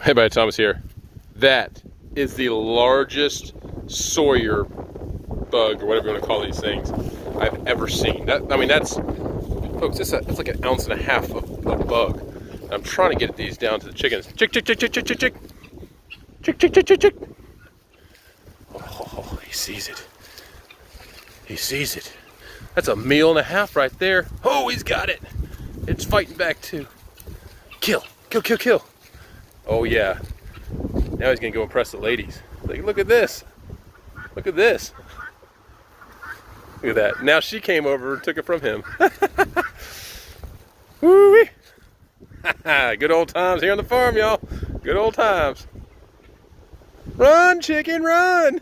Hey buddy, Thomas here. That is the largest Sawyer bug, or whatever you want to call these things, I've ever seen. That's, folks, that's like 1.5 ounces of bug. I'm trying to get these down to the chickens. Chick, chick, chick, chick, chick, chick, chick. Chick, chick, chick, chick, chick. Oh, he sees it. He sees it. That's 1.5 meals right there. Oh, he's got it. It's fighting back too. Kill, kill, kill, kill. Oh yeah. Now he's gonna go impress the ladies. Like, look at this. Look at this. Look at that. Now she came over and took it from him. Woo-wee. Good old times here on the farm, y'all. Good old times. Run, chicken, run.